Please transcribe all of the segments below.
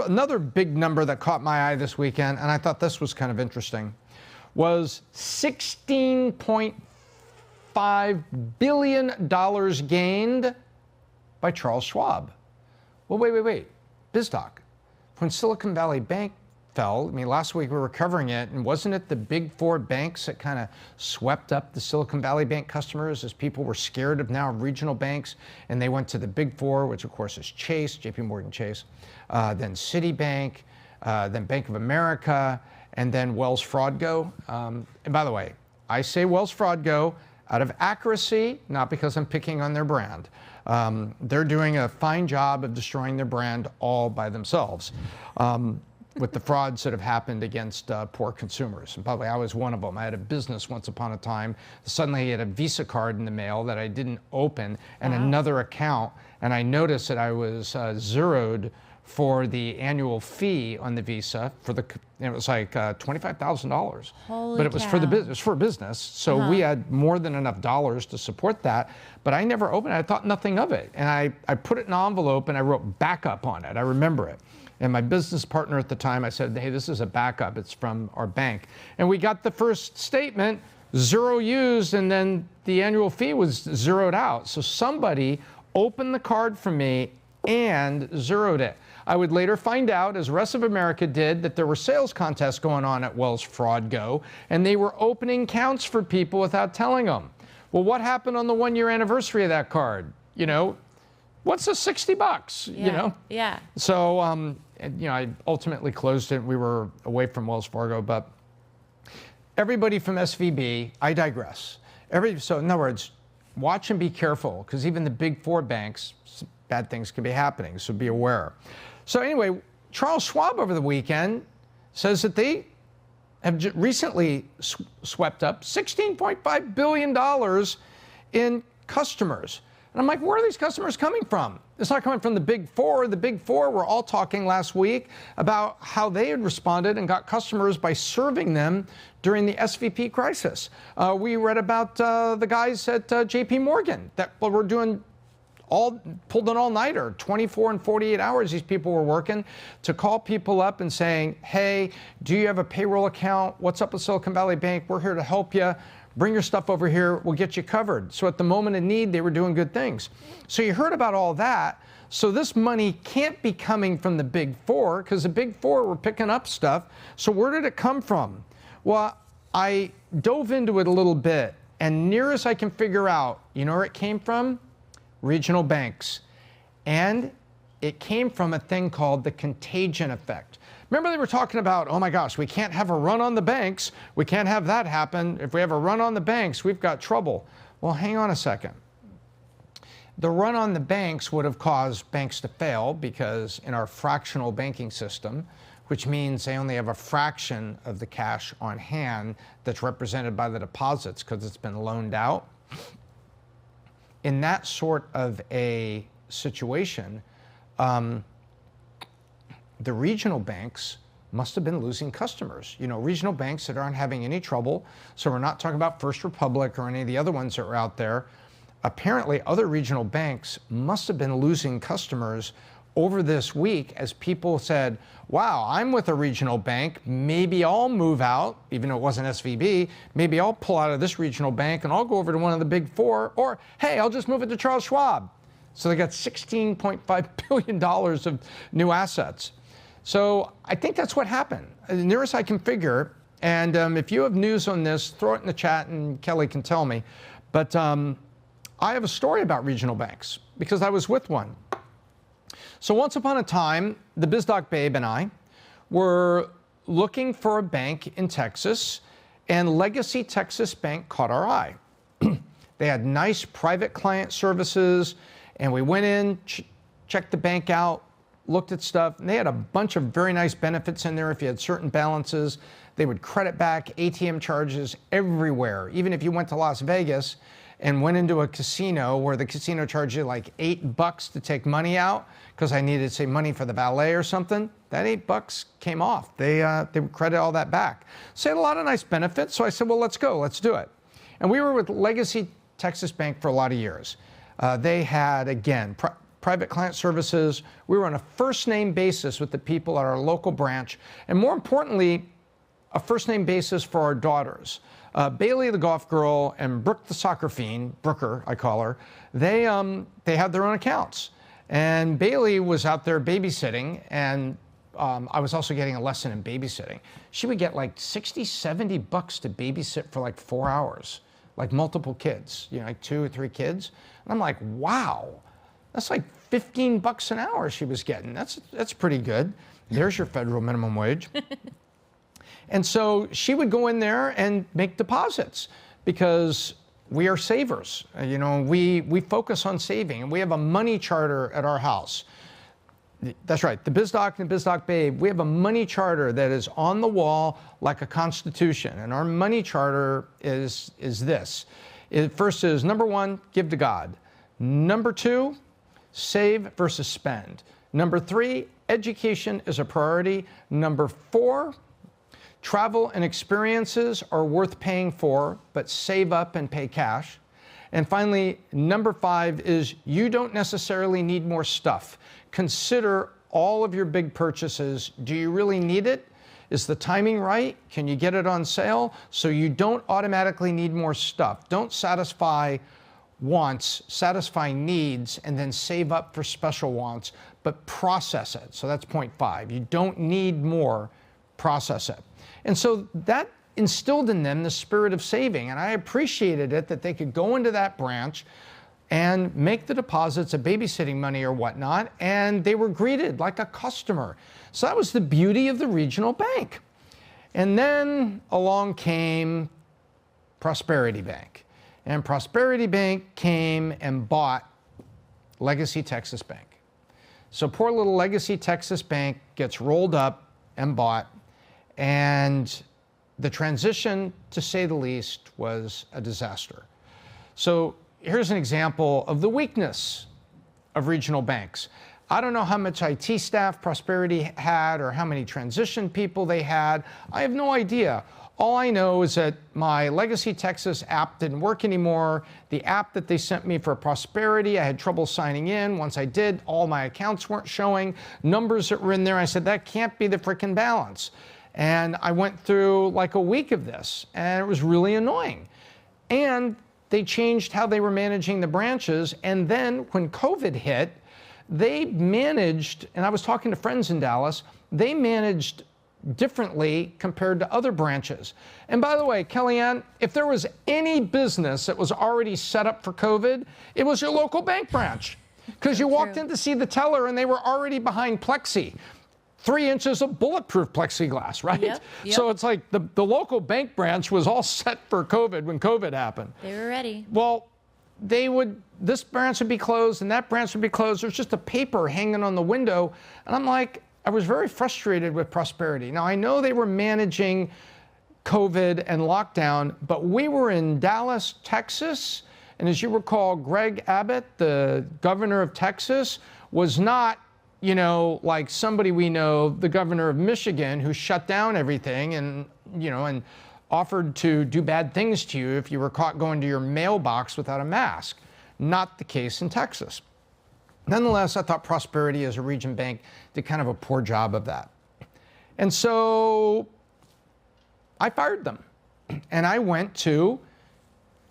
Another big number that caught my eye this weekend, and I thought this was kind of interesting, was $16.5 billion gained by Carl Schwab. Well, wait. Biz Doc. When Silicon Valley Bank fell, I mean, last week we were covering it, and wasn't it the big four banks that kind of swept up the Silicon Valley Bank customers as people were scared of now regional banks, and they went to the big four, which of course is Chase, JPMorgan Chase, then Citibank, then Bank of America, and then Wells Fargo. And by the way, I say Wells Fargo out of accuracy, not because I'm picking on their brand. They're doing a fine job of destroying their brand all by themselves. With the frauds that have happened against poor consumers. And probably I was one of them. I had a business once upon a time. Suddenly I had a Visa card in the mail that I didn't open and another account. And I noticed that I was zeroed for the annual fee on the Visa for the, it was like $25,000. But it was for the business, for business. So we had more than enough dollars to support that. But I never opened it. I thought nothing of it. And I put it in an envelope and I wrote backup on it. I remember it. And my business partner at the time, I said, hey, this is a backup. It's from our bank. And we got the first statement, zero used, and then the annual fee was zeroed out. So somebody opened the card for me and zeroed it. I would later find out, as the rest of America did, that there were sales contests going on at Wells Fargo, and they were opening accounts for people without telling them. Well, what happened on the one-year anniversary of that card? You know, what's the $60, you know? Yeah. So, you know, I ultimately closed it. We were away from Wells Fargo, but everybody from SVB, I digress. So in other words, watch and be careful, because even the big four banks, bad things can be happening, so be aware. So anyway, Carl Schwab over the weekend says that they have recently swept up $16.5 billion in customers. And I'm like, where are these customers coming from? It's not coming from the big four. The big four were all talking last week about how they had responded and got customers by serving them during the SVP crisis. We read about the guys at JPMorgan that were doing pulled an all-nighter, 24 and 48 hours these people were working to call people up and saying, hey, do you have a payroll account? What's up with Silicon Valley Bank? We're here to help you. Bring your stuff over here, we'll get you covered. So at the moment of need, they were doing good things. So you heard about all that. So this money can't be coming from the big four, because the big four were picking up stuff. So where did it come from? Well, I dove into it a little bit, and near as I can figure out, you know where it came from? Regional banks. And it came from a thing called the contagion effect. Remember they were talking about, oh my gosh, we can't have a run on the banks. We can't have that happen. If we have a run on the banks, we've got trouble. Well, hang on a second. The run on the banks would have caused banks to fail, because in our fractional banking system, which means they only have a fraction of the cash on hand that's represented by the deposits because it's been loaned out. In that sort of a situation, the regional banks must have been losing customers. You know, regional banks that aren't having any trouble. So we're not talking about First Republic or any of the other ones that are out there. Apparently, other regional banks must have been losing customers over this week as people said, wow, I'm with a regional bank. Maybe I'll move out, even though it wasn't SVB. Maybe I'll pull out of this regional bank and I'll go over to one of the big four. Or, hey, I'll just move it to Carl Schwab. So they got $16.5 billion of new assets. So I think that's what happened, as near as I can figure. And if you have news on this, throw it in the chat and Kelly can tell me. But I have a story about regional banks because I was with one. So once upon a time, the Biz Doc babe and I were looking for a bank in Texas, and Legacy Texas Bank caught our eye. They had nice private client services, and we went in, checked the bank out, looked at stuff, and they had a bunch of very nice benefits in there. If you had certain balances, they would credit back, ATM charges everywhere. Even if you went to Las Vegas and went into a casino where the casino charged you like $8 to take money out because I needed, say, money for the valet or something, that $8 came off. They would credit all that back. So they had a lot of nice benefits. So I said, well, let's go, let's do it. And we were with Legacy Texas Bank for a lot of years. They had, again, private client services. We were on a first name basis with the people at our local branch. And more importantly, a first name basis for our daughters. Bailey, the golf girl, and Brooke, the soccer fiend, Brooker, I call her, they had their own accounts. And Bailey was out there babysitting, and I was also getting a lesson in babysitting. She would get like 60, 70 bucks to babysit for like 4 hours, like multiple kids, you know, like 2 or 3 kids. And I'm like, wow, that's like 15 bucks an hour she was getting. That's pretty good. There's your federal minimum wage. And so she would go in there and make deposits because we are savers. You know, we focus on saving, and we have a money charter at our house. That's right, the Biz Doc and the Biz Doc Babe, we have a money charter that is on the wall like a constitution. And our money charter is this. First is, number 1, give to God. Number 2, save versus spend. Number 3, education is a priority. Number 4, travel and experiences are worth paying for, but save up and pay cash. And finally, number 5 is you don't necessarily need more stuff. Consider all of your big purchases. Do you really need it? Is the timing right? Can you get it on sale? So you don't automatically need more stuff. Don't satisfy wants, satisfy needs, and then save up for special wants, but process it. So that's point 5. You don't need more, process it. And so that instilled in them the spirit of saving, and I appreciated it that they could go into that branch and make the deposits of babysitting money or whatnot, and they were greeted like a customer. So that was the beauty of the regional bank. And then along came Prosperity Bank. And Prosperity Bank came and bought Legacy Texas Bank. So poor little Legacy Texas Bank gets rolled up and bought, and the transition, to say the least, was a disaster. So here's an example of the weakness of regional banks. I don't know how much IT staff Prosperity had or how many transition people they had. I have no idea. All I know is that my Legacy Texas app didn't work anymore. The app that they sent me for Prosperity, I had trouble signing in. Once I did, all my accounts weren't showing. Numbers that were in there, I said, that can't be the frickin' balance. And I went through like a week of this, and it was really annoying. And they changed how they were managing the branches. And then when COVID hit, they managed, and I was talking to friends in Dallas, they managed differently compared to other branches. And by the way, Kellyanne, if there was any business that was already set up for COVID, it was your local bank branch. Because you walked in to see the teller and they were already behind plexi. 3 inches of bulletproof plexiglass, right? Yep. So it's like the local bank branch was all set for COVID when COVID happened. They were ready. Well, this branch would be closed and that branch would be closed. There's just a paper hanging on the window. And I'm like, I was very frustrated with Prosperity. Now, I know they were managing COVID and lockdown, but we were in Dallas, Texas. And as you recall, Greg Abbott, the governor of Texas, was not, you know, like somebody we know, the governor of Michigan, who shut down everything and, you know, and offered to do bad things to you if you were caught going to your mailbox without a mask. Not the case in Texas. Nonetheless, I thought Prosperity as a region bank did kind of a poor job of that. And so I fired them. And I went to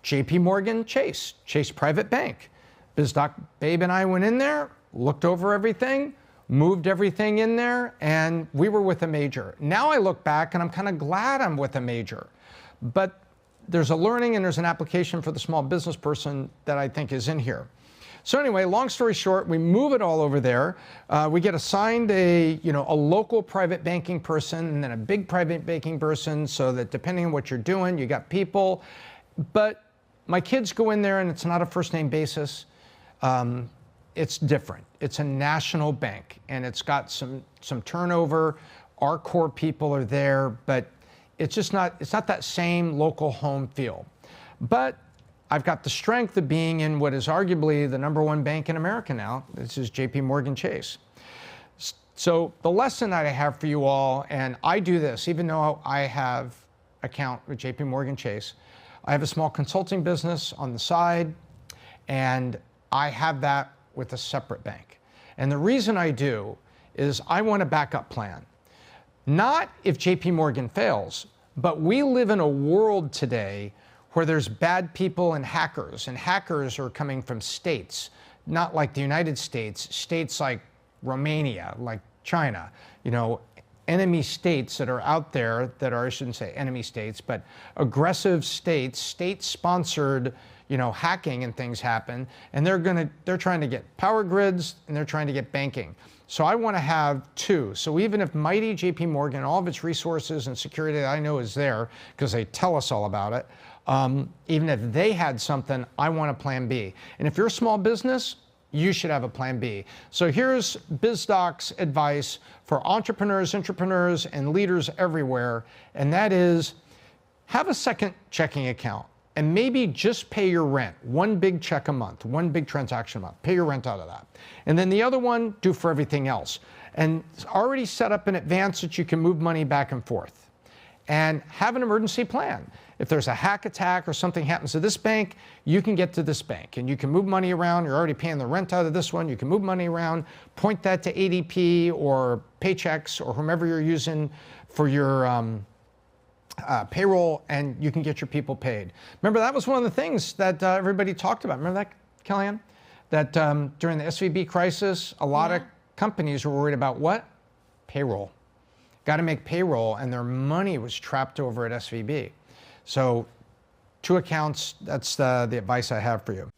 JPMorgan Chase, Chase Private Bank. Biz Doc Babe and I went in there, looked over everything, moved everything in there, and we were with a major. Now I look back and I'm kind of glad I'm with a major. But there's a learning and there's an application for the small business person that I think is in here. So anyway, long story short, we move it all over there. We get assigned a local private banking person and then a big private banking person, so that depending on what you're doing, you got people. But my kids go in there and it's not a first name basis. It's different. It's a national bank and it's got some turnover. Our core people are there, but it's not that same local home feel. But I've got the strength of being in what is arguably the #1 bank in America now. This is JPMorgan Chase. So the lesson that I have for you all, and I do this even though I have an account with JPMorgan Chase, I have a small consulting business on the side, and I have that with a separate bank. And the reason I do is I want a backup plan. Not if JPMorgan fails, but we live in a world today where there's bad people and hackers are coming from states, not like the United States, states like Romania, like China, you know, enemy states that are out there that are, I shouldn't say enemy states, but aggressive states, state-sponsored, you know, hacking and things happen, and they're trying to get power grids and they're trying to get banking. So I want to have two. So even if mighty JPMorgan, all of its resources and security that I know is there, because they tell us all about it, even if they had something, I want a plan B. And if you're a small business, you should have a plan B. So here's Biz Doc's advice for entrepreneurs, intrapreneurs, and leaders everywhere, and that is have a second checking account. And maybe just pay your rent, one big check a month, one big transaction a month, pay your rent out of that. And then the other one, do for everything else. And it's already set up in advance that you can move money back and forth. And have an emergency plan. If there's a hack attack or something happens to this bank, you can get to this bank and you can move money around. You're already paying the rent out of this one. You can move money around, point that to ADP or Paychex or whomever you're using for your payroll, and you can get your people paid. Remember, that was one of the things that everybody talked about. Remember that, Kellyanne? That during the SVB crisis, a lot of companies were worried about what? Payroll. Got to make payroll, and their money was trapped over at SVB. So 2 accounts, that's the advice I have for you.